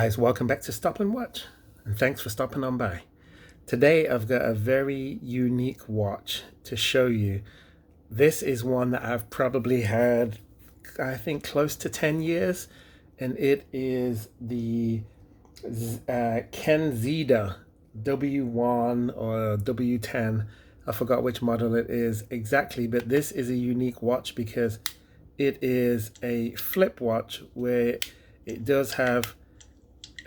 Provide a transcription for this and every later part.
guys, welcome back to Stop and Watch, and thanks for stopping on by. Today I've got a very unique watch to show you. This is one that I've probably had, I think, close to 10 years, and it is the Kenxinda W1 or W10. I forgot which model it is exactly, but this is a unique watch because it is a flip watch where it does have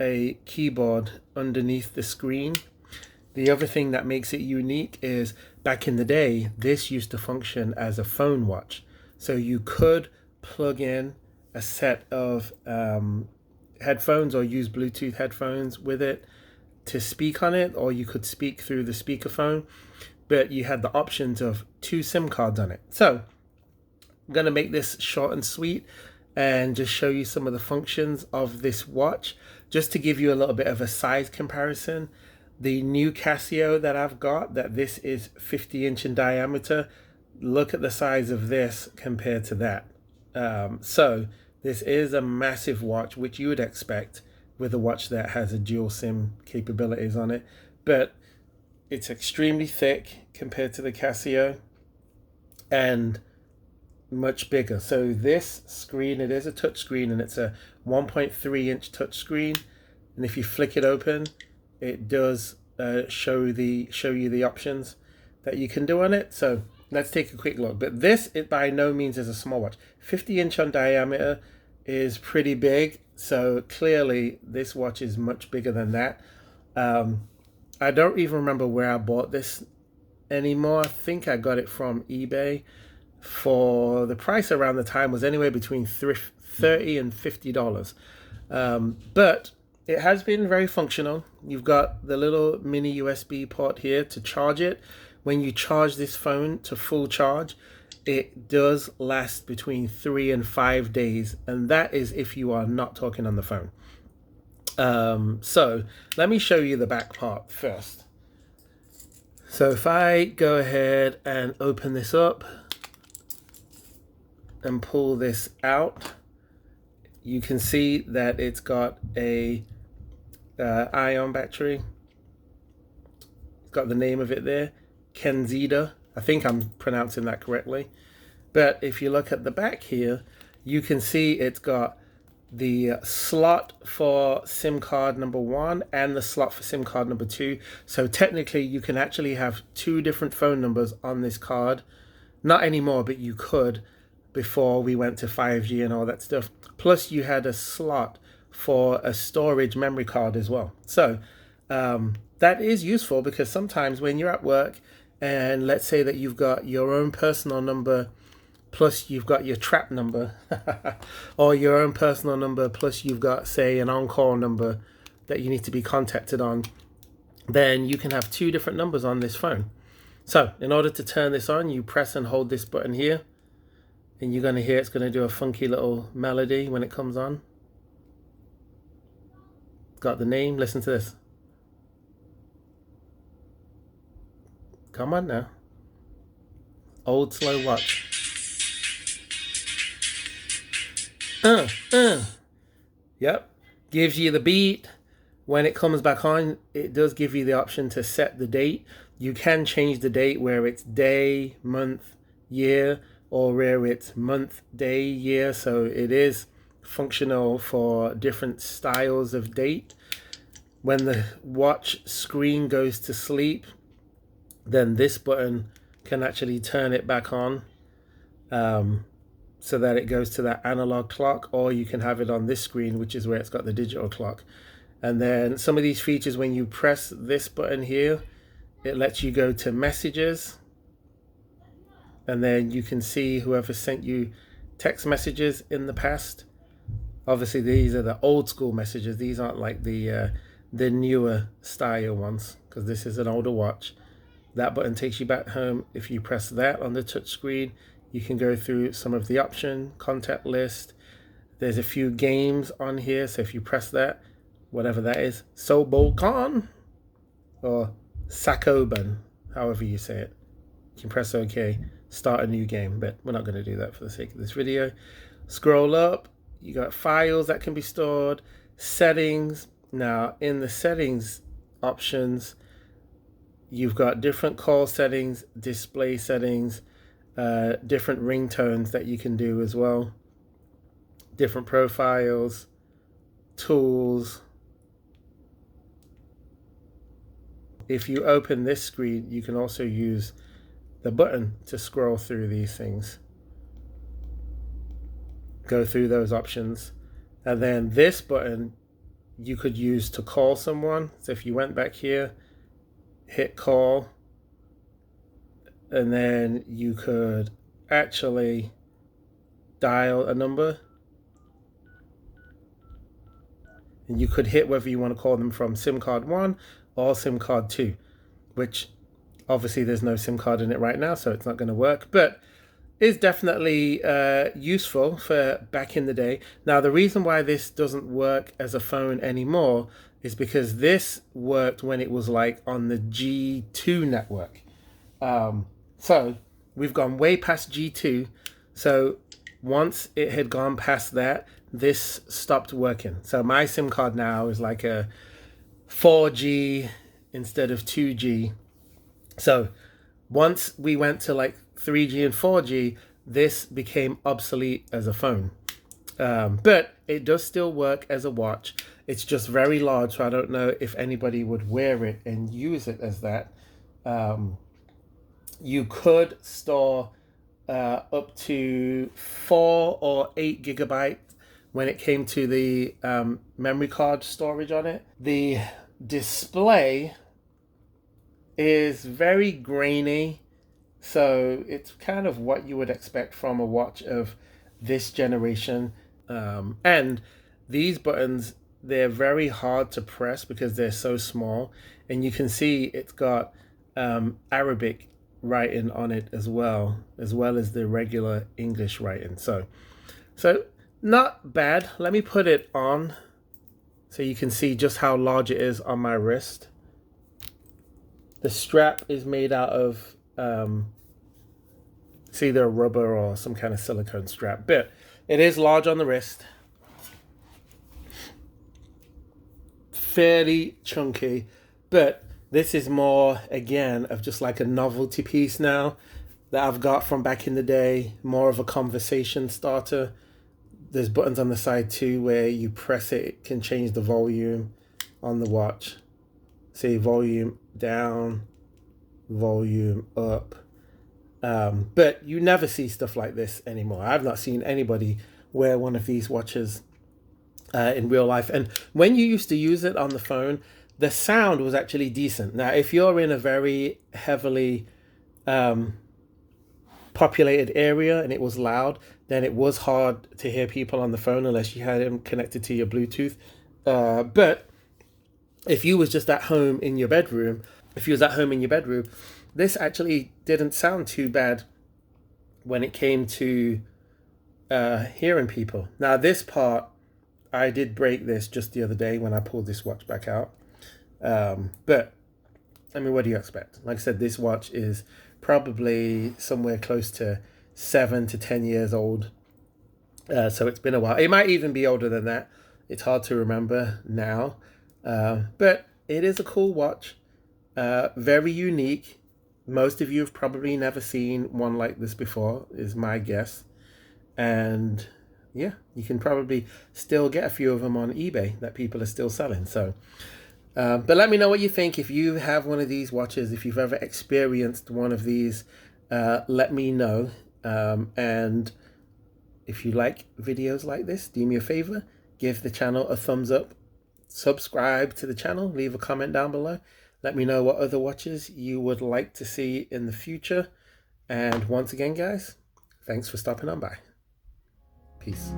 a keyboard underneath the screen. The other thing that makes it unique is back in the day, this used to function as a phone watch. So you could plug in a set of headphones or use Bluetooth headphones with it to speak on it, or you could speak through the speakerphone, but you had the options of 2 SIM cards on it. So I'm going to make this short and sweet and just show you some of the functions of this watch, just to give you a little bit of a size comparison. The new Casio that I've got, that this is 50-inch in diameter, look at the size of this compared to that. So this is a massive watch, which you would expect with a watch that has a dual SIM capabilities on it, but it's extremely thick compared to the Casio and much bigger. So this screen, it is a touch screen, and it's a 1.3-inch touch screen, and if you flick it open, it does show you the options that you can do on it. So let's take a quick look. But this, it by no means is a small watch. 50-inch on diameter is pretty big, so clearly this watch is much bigger than that. I don't even remember where I bought this anymore. I think I got it from eBay. For the price around the time was anywhere between $30 and $50. But it has been very functional. You've got the little mini USB port here to charge it. When you charge this phone to full charge, it does last between 3 and 5 days, and that is if you are not talking on the phone. So let me show you the back part first. So if I go ahead and open this up and pull this out, you can see that it's got a ion battery. It's got the name of it there, Kenxinda. I think I'm pronouncing that correctly. But if you look at the back here, you can see it's got the slot for SIM card number 1 and the slot for SIM card number 2. So technically you can actually have 2 different phone numbers on this card. Not anymore, but you could before we went to 5G and all that stuff. Plus you had a slot for a storage memory card as well. So that is useful, because sometimes when you're at work and let's say that you've got your own personal number plus you've got your trap number or your own personal number plus you've got, say, an on-call number that you need to be contacted on, then you can have 2 different numbers on this phone. So in order to turn this on, you press and hold this button here, and you're going to hear it's going to do a funky little melody when it comes on. Got the name. Listen to this. Come on now. Old slow watch. Yep. Gives you the beat. When it comes back on, it does give you the option to set the date. You can change the date where it's day, month, year, or where it's month, day, year. So it is functional for different styles of date. When the watch screen goes to sleep, then this button can actually turn it back on, so that it goes to that analog clock, or you can have it on this screen, which is where it's got the digital clock. And then some of these features, when you press this button here, it lets you go to messages, and then you can see whoever sent you text messages in the past. Obviously these are the old school messages. These aren't like the newer style ones, because this is an older watch. That button takes you back home. If you press that on the touch screen, you can go through some of the option, contact list. There's a few games on here, so if you press that, whatever that is, Sobokan or Sakoban, however you say it, you can press OK, start a new game, but we're not going to do that for the sake of this video. Scroll up, you got files that can be stored, Settings. Now in the settings options, you've got different call settings, display settings, different ringtones that you can do as well, different profiles, tools. If you open this screen, you can also use the button to scroll through these things, go through those options. And then this button you could use to call someone. So if you went back here, hit call, and then you could actually dial a number, and you could hit whether you want to call them from SIM card 1 or SIM card 2, which obviously there's no SIM card in it right now, so it's not going to work, but is definitely useful for back in the day. Now, the reason why this doesn't work as a phone anymore is because this worked when it was like on the G2 network. So we've gone way past G2. So once it had gone past that, this stopped working. So my SIM card now is like a 4G instead of 2G. So once we went to like 3G and 4G, this became obsolete as a phone. But it does still work as a watch. It's just very large, so I don't know if anybody would wear it and use it as that. You could store up to 4 or 8 gigabytes when it came to the memory card storage on it. The display is very grainy, so it's kind of what you would expect from a watch of this generation. And these buttons, they're very hard to press because they're so small, and you can see it's got Arabic writing on it as well as the regular English writing. So not bad. Let me put it on so you can see just how large it is on my wrist. The strap is made out of it's either a rubber or some kind of silicone strap, but it is large on the wrist, fairly chunky. But this is more, again, of just like a novelty piece now that I've got from back in the day, more of a conversation starter. There's buttons on the side too where you press it, it can change the volume on the watch. See, volume down, volume up. But you never see stuff like this anymore. I've not seen anybody wear one of these watches in real life. And when you used to use it on the phone, the sound was actually decent. Now, if you're in a very heavily populated area and it was loud, then it was hard to hear people on the phone unless you had them connected to your Bluetooth. But if you was just at home in your bedroom, this actually didn't sound too bad when it came to hearing people. Now, this part, I did break this just the other day when I pulled this watch back out. But, I mean, what do you expect? Like I said, this watch is probably somewhere close to 7 to 10 years old. So it's been a while. It might even be older than that. It's hard to remember now. But it is a cool watch. Very unique. Most of you have probably never seen one like this before, is my guess. And yeah, you can probably still get a few of them on eBay that people are still selling. So, but let me know what you think. If you have one of these watches, if you've ever experienced one of these, let me know. And if you like videos like this, do me a favor, give the channel a thumbs up, subscribe to the channel, leave a comment down below. Let me know what other watches you would like to see in the future. And once again, guys, thanks for stopping on by. Peace.